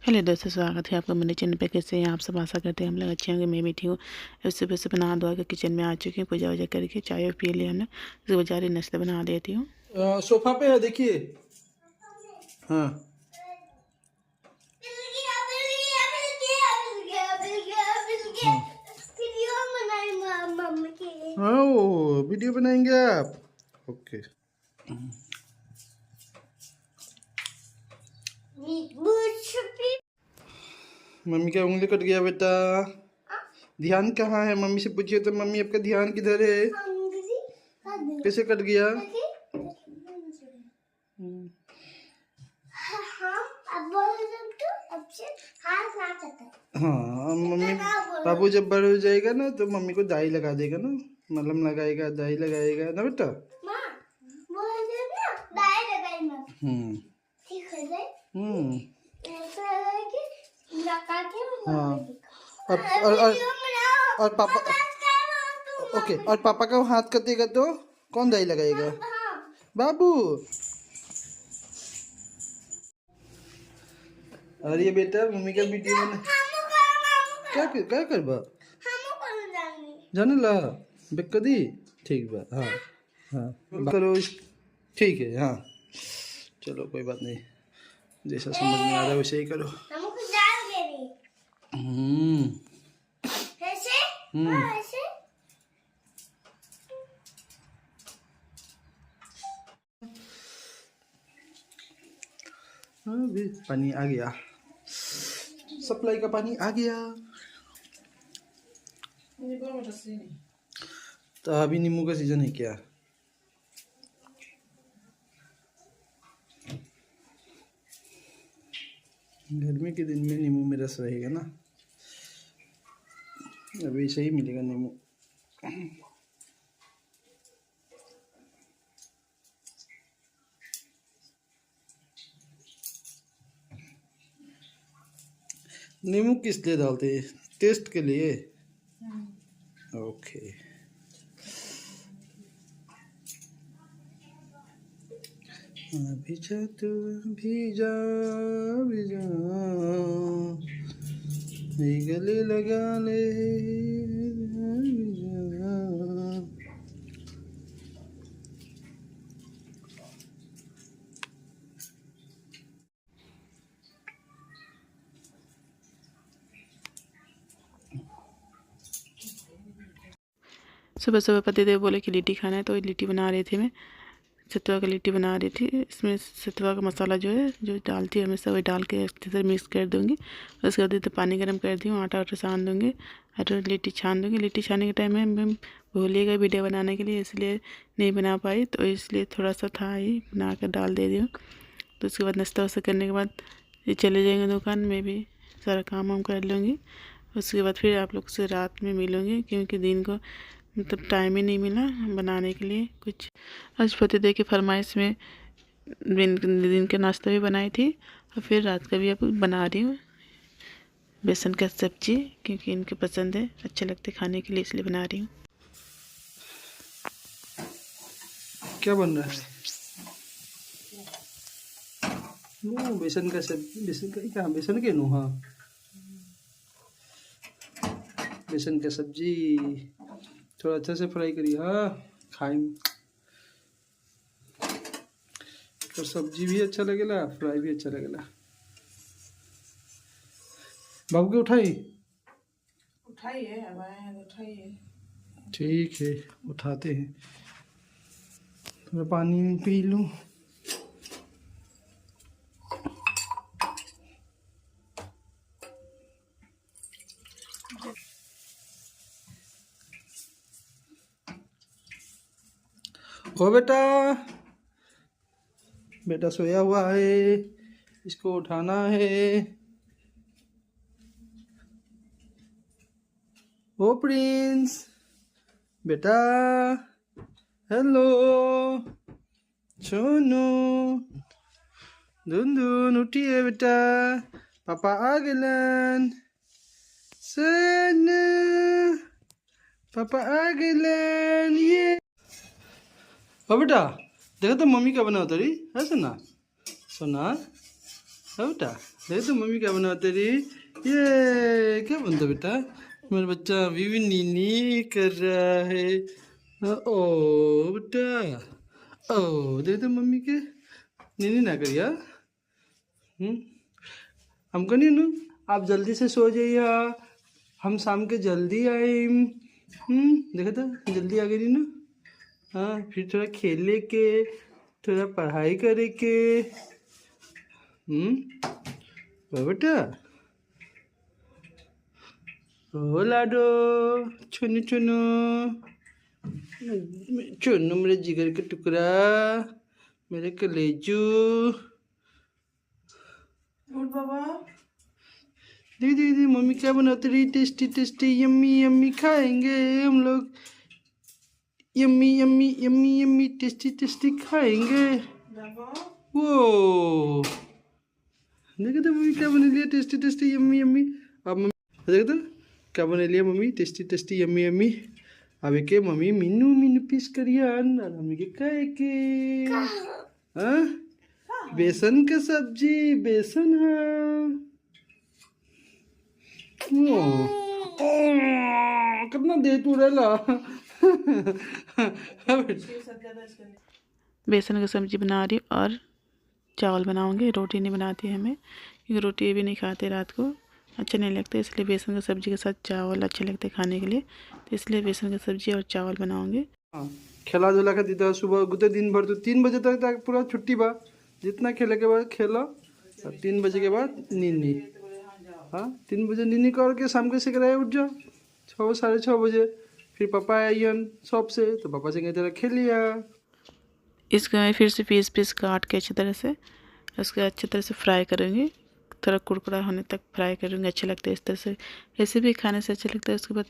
Hello दोस्तों, स्वागत है आपका मेरे चैनल पे। कैसे हैं आप सब? आशा करते हैं हम लोग अच्छे होंगे। मैं भी ठीक हूँ। सुबह सुबह नहा धोआ के किचन में आ चुकी हूँ। पूजा वूजा करके चाय पी लिया हमने। उसके बाद जा रही नाश्ता बना देती हूँ। सोफा पे है, देखिए। हाँ, हाँ, वो वीडियो बनाएंगे आप? ओके। मम्मी का उंगली कट गया बेटा। ध्यान कहाँ है? मम्मी से पूछिए तो मम्मी आपका ध्यान किधर है? कैसे कट गया? हाँ, मम्मी बाबू जब बड़ा हो जाएगा ना तो मम्मी को दाई लगा देगा ना, मलहम लगाएगा, दाई लगाएगा ना बेटा। हाँ, और पापा, ओके, और पापा का हाथ कटेगा तो कौन दाई लगाएगा? बाबू। अरे बेटा, मम्मी का वीडियो बना। क्या करबा? जाने ला बेक दी। ठीक बा। हाँ, हाँ करो। ठीक है। हाँ, चलो कोई बात नहीं, जैसा समझ में आ रहा है वैसे ही करो। अभी पानी आ गया, सप्लाई का पानी आ गया। तो अभी नींबू का सीजन है क्या? गर्मी के दिन में नींबू में रस रहेगा ना, अभी सही मिलेगा नींबू। नींबू किस लिए डालते हैं? टेस्ट के लिए। ओके। भिजा तू भिजा भिजा, गले लगा ले भिजा। सुबह सुबह पतिदेव बोले कि लिट्टी खाना है, तो लिट्टी बना रही थी मैं। सत्तुआ की लिट्टी बना रही थी। इसमें सत्तुआ का मसाला जो है, जो डालती है हमेशा, वही डाल के अच्छे से मिक्स कर दूँगी। उसके बाद तो पानी गर्म कर दी हूँ, आटा वाटा सान दूँगी और लिट्टी छान दूँगी। लिट्टी छानने के टाइम में मैं भूलिएगा वीडियो बनाने के लिए, इसलिए नहीं बना पाई, तो इसलिए थोड़ा सा था ही, बना कर डाल दे दी हूँ। तो उसके बाद नाश्ता वास्ता करने के बाद ये चले जाएंगे दुकान में, भी सारा काम वाम कर लूँगी। उसके बाद फिर आप लोग से रात में मिलूँगी, क्योंकि दिन को मतलब टाइम ही नहीं मिला बनाने के लिए कुछ। आज पतिदेव की फरमाइश में दिन के नाश्ता भी बनाई थी, और फिर रात का भी अब बना रही हूँ बेसन का सब्जी, क्योंकि इनके पसंद है, अच्छे लगते खाने के लिए, इसलिए बना रही हूँ। क्या बन रहा है? वो बेसन का सब्जी। बेसन का क्या? बेसन के नो। हाँ, बेसन का सब्जी थोड़ा अच्छा से फ्राई करिए। हाँ, खाए तो सब्जी भी अच्छा लगेगा, फ्राई भी अच्छा लगेगा। बाबू के उठाइए। ठीक है, उठाते हैं। थोड़ा पानी पी लूँ। ओ बेटा, बेटा सोया हुआ है, इसको उठाना है। ओ प्रिंस बेटा, हेलो सोनू, धुन उठिए बेटा, पापा आ गए। सोनू, पापा आ गए। ये हो बेटा, देखो तो मम्मी क्या बना उतरी है। सुना सुना है बेटा। देख तो मम्मी क्या बनाते रही। ये क्या बनता बेटा, मेरा बच्चा अभी भी नीनी कर रहा है। ओ बेटा, ओ दे दो मम्मी के, नीनी ना कर यार। हमको नहीं नू, आप जल्दी से सो जाइए, हम शाम के जल्दी आए। देखा था जल्दी आ गई ना। हाँ फिर थोड़ा खेले के, थोड़ा पढ़ाई करे के। बेटा ओ लाडो, चुनु चुनु, चुनु मेरे जिगर का टुकड़ा, मेरे कलेजू। बाबा दीदी दीदी मम्मी क्या बनाती रही, टेस्टी टेस्टी यम्मी यम्मी खाएंगे हम लोग, yummy yummy yummy yummy tasty tasty खाएंगे। वो देखो तो मम्मी क्या बना लिया, टेस्टी टेस्टी यम्मी यम्मी। अब मम्मी देखो तो क्या बना लिया mummy, tasty tasty yummy yummy. अब के मम्मी मीनू मीनू पीस करिए मम्मी के खाए के। हाँ बेसन का सब्जी, बेसन है। कितना दे तू रेला। बेसन की सब्ज़ी बना रही हूँ और चावल बनाऊंगी। रोटी नहीं बनाती हमें, क्योंकि रोटी भी नहीं खाते रात को, अच्छे नहीं लगते, इसलिए बेसन की सब्ज़ी के साथ चावल अच्छे लगते खाने के लिए, तो इसलिए बेसन की सब्ज़ी और चावल बनाऊंगी। खेला धुला का दीदा सुबह गुते दिन भर तो 3 बजे तक पूरा छुट्टी बा, जितना खेले के बाद खेला और 3 बजे के बाद नीनी। हाँ 3 बजे नीनी करके शाम के सिकराए उठ जाओ 6 साढ़े 6 बजे, फिर पापा आइयन शॉप से, तो पापा से कहीं तरह खेल लिया। इसको मैं फिर से पीस पीस काट के अच्छी तरह से उसको अच्छी तरह से फ्राई करूँगी, थोड़ा कुरकुरा होने तक फ्राई करूँगी, अच्छे लगते हैं इस तरह से। ऐसे भी खाने से अच्छे लगता है, उसके बाद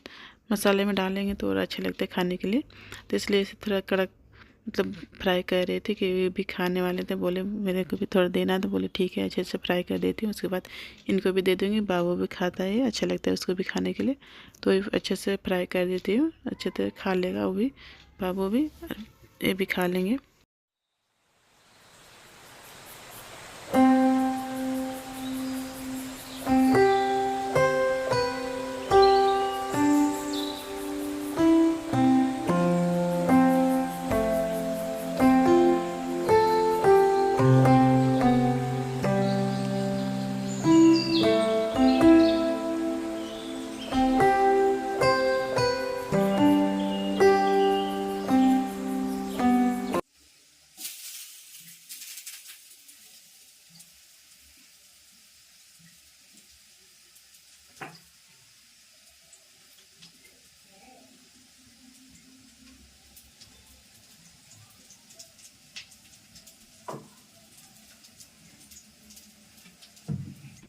मसाले में डालेंगे तो और अच्छे लगते हैं खाने के लिए, तो इसलिए इसे थोड़ा कड़क मतलब फ्राई कर रहे थे कि वे भी खाने वाले थे, बोले मेरे को भी थोड़ा देना, तो बोले ठीक है अच्छे से फ्राई कर देती हूँ। उसके बाद इनको भी दे दूँगी, बाबू भी खाता है, अच्छा लगता है उसको भी खाने के लिए, तो अच्छे से फ्राई कर देती हूँ, अच्छे से खा लेगा वो भी, बाबू भी, ये भी खा लेंगे।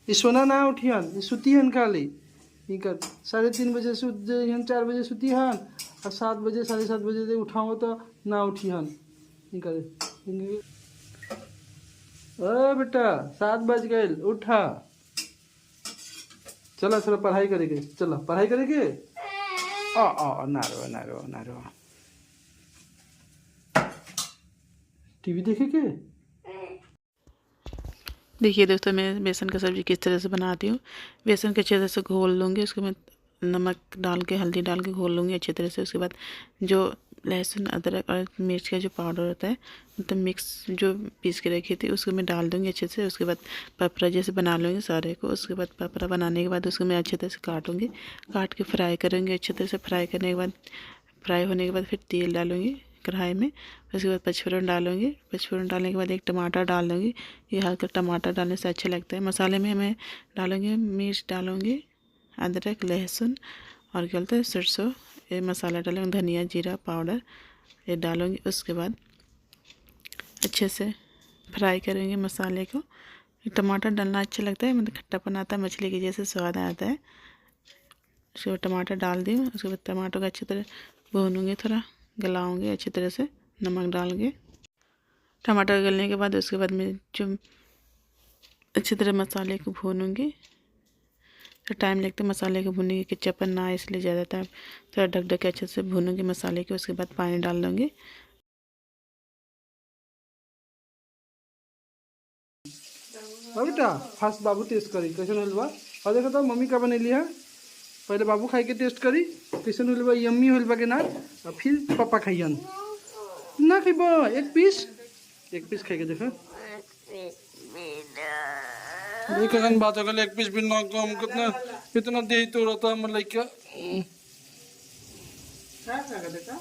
सोना ना उठियन सुतिहन खाली, कर 3:30 बजे सुत जइहन, 4 बजे सुतिहन और 7 बजे 7:30 बजे से उठाओ तो ना उठिहन। करे ओ बेटा 7 बज गए उठा, चला थोड़ा पढ़ाई करेंगे, चलो पढ़ाई करेंगे। ना रो टीवी देखे के। देखिए दोस्तों मैं बेसन की सब्ज़ी किस तरह से बनाती हूँ। बेसन के अच्छे तरह से घोल लूँगी, उसको मैं नमक डाल के हल्दी डाल के घोल लूँगी अच्छी तरह से। उसके बाद जो लहसुन अदरक और मिर्च का जो पाउडर होता है, मतलब मिक्स जो पीस के रखी थी, उसको मैं डाल दूँगी अच्छे से। उसके बाद पापड़ा जैसे बना लूँगी सारे को। उसके बाद पापड़ा बनाने के बाद उसको मैं अच्छे तरह से काटूँगी, काट के फ्राई करूँगी अच्छे तरह से। फ्राई करने के बाद, फ्राई होने के बाद फिर तेल डालूँगी कढ़ाई में। उसके बाद पचफोरन डालूँगी, पचफोरन डालने के बाद एक टमाटर डाल दूँगी, ये हल्का टमाटर डालने से अच्छा लगता है। मसाले में मैं डालूँगी मिर्च, डालूँगी अदरक लहसुन और क्या बोलते हैं सरसों, ये मसाला डालूँगी, धनिया जीरा पाउडर ये डालूँगी। उसके बाद अच्छे से फ्राई करेंगे मसाले को। टमाटर डालना अच्छा लगता है, मतलब खट्टापन आता है, मछली के जैसे स्वाद आता है। उसके बाद टमाटर डाल दी, उसके बाद टमाटर को अच्छी तरह भूनूँगी, थोड़ा गलाऊँगी अच्छी तरह से नमक डाल के। टमाटर गलने के बाद उसके बाद मैं जो अच्छी तरह मसाले को भूनूँगी, तो टाइम लगता है मसाले को भूनने की, कच्चापन ना आए इसलिए ज़्यादा टाइम थोड़ा ढक ढक के अच्छे से भूनूँगी मसाले के। उसके बाद पानी डाल दूँगी। हाँ बेटा फास्ट बाबू टेस्ट करी कैसे हलवा। और देखो तो मम्मी का बनेली है, पहले बाबू खाई के टेस्ट करी कैसे हलवा, यम्मी हलवा के ना, और फिर पापा खाइयन ना खेब एक पीस खाई के देखो। कखन बात हो गल एक पीस भी ना कम कितना इतना दे तो रहता है मतलब क्या बेटा।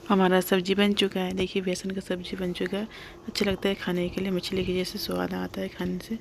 हमारा सब्जी बन चुका है, देखिए बेसन का सब्जी बन चुका है। अच्छा लगता है खाने के लिए, मछली के जैसे स्वाद आता है खाने से।